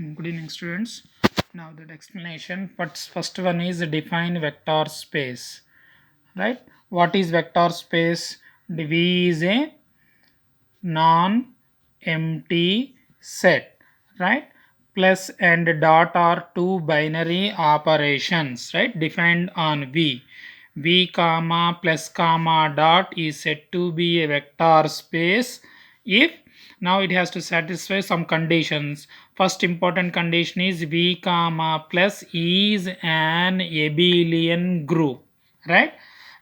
Good evening, students. Now the explanation. But first one is define vector space. Right? What is vector space? V is a non-empty set. Right? Plus and dot are two binary operations. Right? Defined on V. V comma plus comma dot is said to be a vector space if now it has to satisfy some conditions. First important condition is V comma plus is an abelian group, right?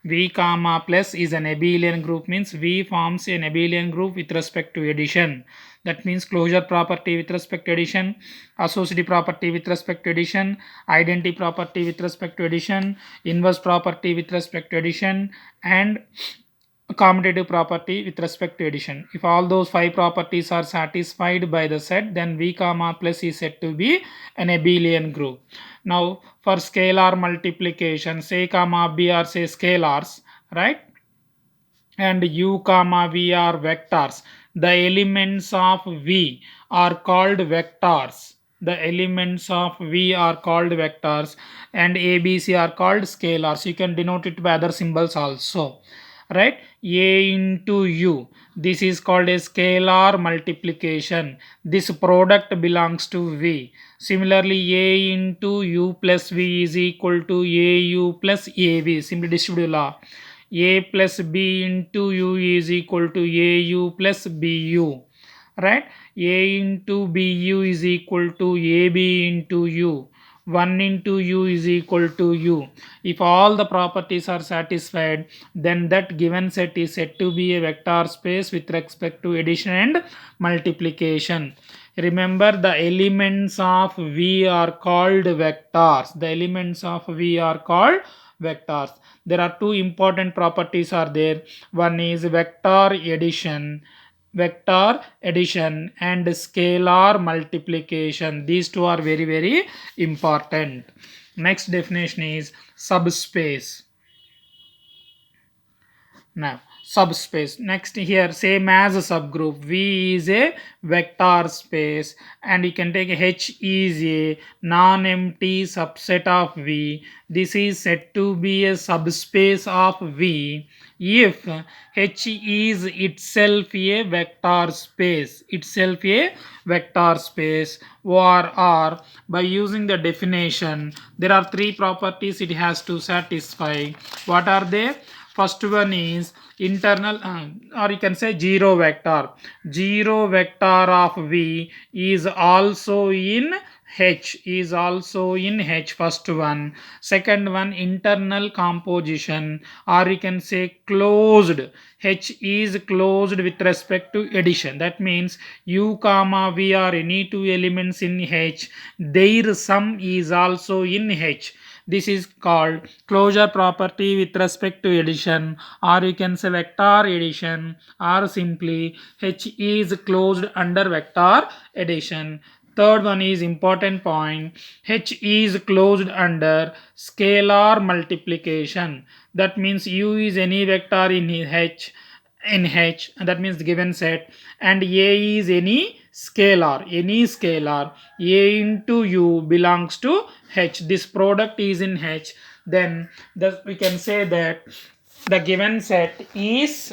V comma plus is an abelian group means V forms an abelian group with respect to addition. That means closure property with respect to addition, associativity property with respect to addition, identity property with respect to addition, inverse property with respect to addition, and commutative property with respect to addition. If all those five properties are satisfied by the set, then V comma plus is said to be an abelian group. Now for scalar multiplication, say comma B are say scalars, right? And U comma V are vectors. The elements of V are called vectors. The elements of V are called vectors, and A, B, C are called scalars. You can denote it by other symbols also, right? A into U, this is called a scalar multiplication. This product belongs to V. Similarly, A into U plus V is equal to AU plus AV. Simply distributive law. A plus B into U is equal to AU plus BU, right? A into BU is equal to AB into U. 1 into U is equal to U. If all the properties are satisfied, then that given set is said to be a vector space with respect to addition and multiplication. Remember, the elements of V are called vectors. The elements of V are called vectors. There are two important properties are there. One is vector addition and scalar multiplication. These two are very important. Next definition is subspace. Now subspace, next here same as a subgroup, V is a vector space, and you can take H is a non-empty subset of V. This is said to be a subspace of V if H is itself a vector space, or by using the definition there are three properties it has to satisfy. What are they? First one is internal, or you can say zero vector. Zero vector of V is also in H, first one. Second one, internal composition, or you can say closed. H is closed with respect to addition. That means U comma V are any two elements in H, their sum is also in H. This is called closure property with respect to addition, or you can say vector addition, or simply H is closed under vector addition. Third one is important point. H is closed under scalar multiplication. That means U is any vector in H, and that means the given set, and A is any scalar, A into U belongs to H. This product is in H. Then we can say that the given set is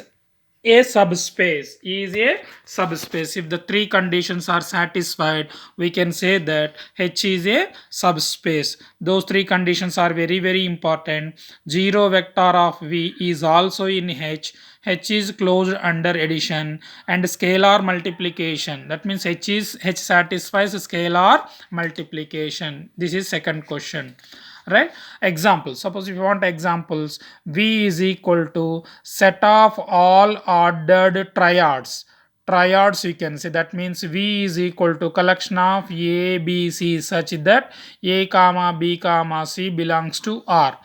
a subspace, if the three conditions are satisfied, we can say that H is a subspace. Those three conditions are very important. Zero vector of V is also in H. H is closed under addition, and scalar multiplication, that means H satisfies scalar multiplication. This is second question, right? Examples, suppose if you want examples, V is equal to set of all ordered triads, you can say. That means V is equal to collection of A, B, C such that A comma B comma C belongs to R.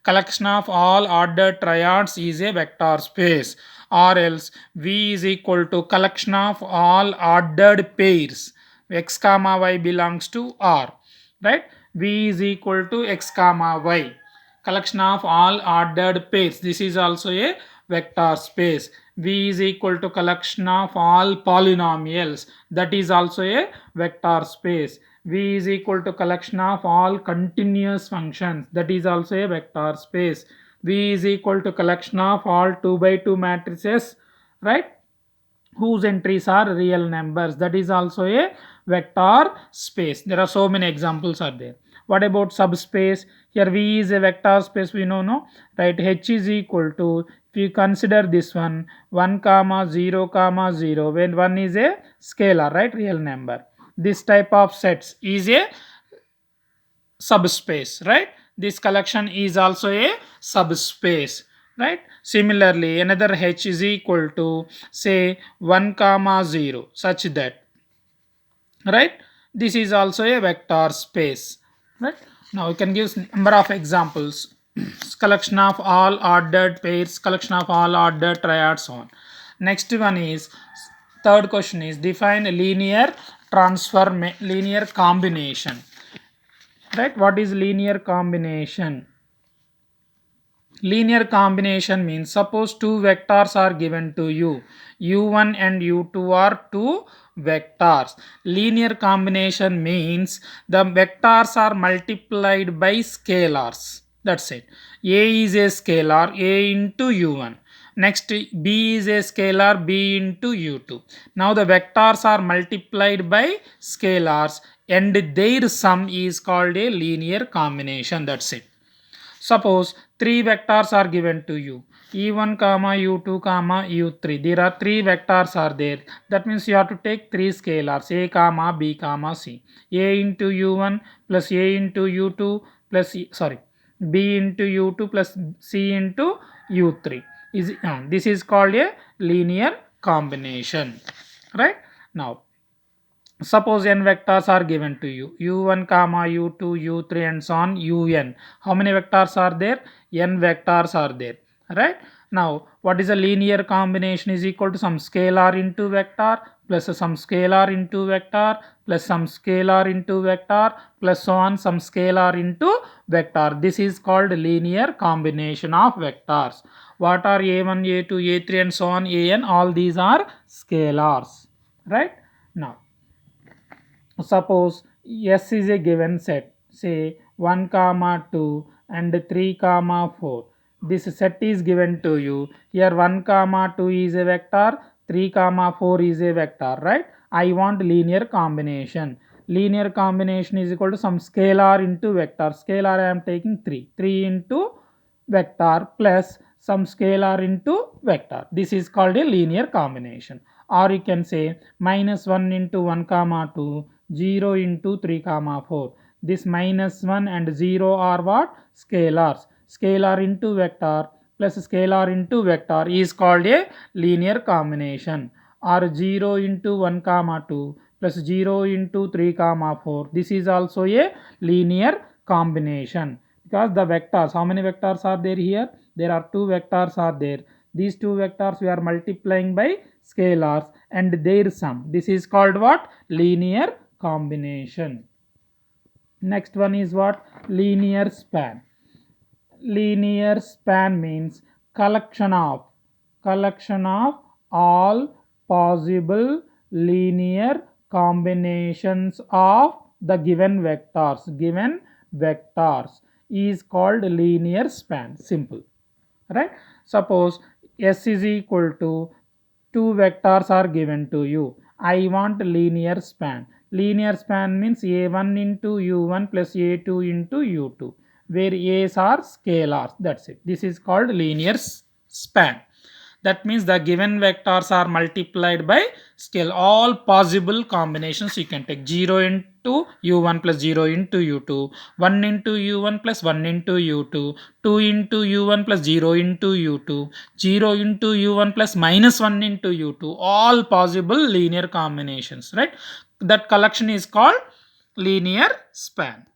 Collection of all ordered triads is a vector space. Or else V is equal to collection of all ordered pairs, X comma Y belongs to R, right? V is equal to X comma Y, collection of all ordered pairs. This is also a vector space. V is equal to collection of all polynomials, that is also a vector space. V is equal to collection of all continuous functions, that is also a vector space. V is equal to collection of all 2 by 2 matrices, right, whose entries are real numbers, that is also a vector space. There are so many examples are there. What about subspace? Here V is a vector space, we know, no, right? H is equal to, if you consider this one, 1 comma 0 comma 0, when 1 is a scalar, right, real number, this type of sets is a subspace, right? This collection is also a subspace, right? Similarly, another H is equal to say 1 comma 0, such that, right, this is also a vector space, right? Now we can give number of examples. Collection of all ordered pairs, collection of all ordered triads, on. Next one is, third question is, define linear transform, linear combination, right? What is linear combination? Linear combination means, suppose two vectors are given to you, u1 and u2 are two vectors. Linear combination means the vectors are multiplied by scalars, that's it. A is a scalar, a into u1. Next, b is a scalar, b into u2. Now the vectors are multiplied by scalars and their sum is called a linear combination, that's it. Suppose three vectors are given to you, e1 comma u2 comma u3. There are three vectors are there. That means you have to take three scalars, a comma b comma c. A into u1 plus a into u2 plus b into u2 plus c into u3. This is called a linear combination, right? Now suppose n vectors are given to you, u1 comma u2 u3 and so on, un. How many vectors are there? N vectors are there, right? Now what is a linear combination? Is equal to some scalar into vector plus some scalar into vector plus some scalar into vector plus so on some scalar into vector. This is called linear combination of vectors. What are a1 a2 a3 and so on, an? All these are scalars, right? Now suppose S is a given set, say 1 comma 2 and 3 comma 4. This set is given to you. Here 1 comma 2 is a vector, 3 comma 4 is a vector, right? I want linear combination. Linear combination is equal to some scalar into vector. Scalar I am taking 3. 3 into vector plus some scalar into vector. This is called a linear combination. Or you can say minus 1 into 1 comma 2, 0 into 3 comma 4. This minus 1 and 0 are what? Scalars. Scalar into vector plus scalar into vector is called a linear combination. Or 0 into 1 comma 2 plus 0 into 3 comma 4. This is also a linear combination, because the vectors, how many vectors are there here? There are two vectors are there. These two vectors we are multiplying by scalars and their sum. This is called what? Linear combination. Next one is what? Linear span. Linear span means collection of all possible linear combinations of the given vectors is called linear span. Simple, right? Suppose S is equal to two vectors are given to you. I want linear span. Linear span means a1 into u1 plus a2 into u2, where a's are scalars, that's it. This is called linear span. That means the given vectors are multiplied by scale. All possible combinations you can take. 0 into u1 plus 0 into u2, 1 into u1 plus 1 into u2, 2 into u1 plus 0 into u2, 0 into u1 plus minus 1 into u2. All possible linear combinations, right? That collection is called linear span.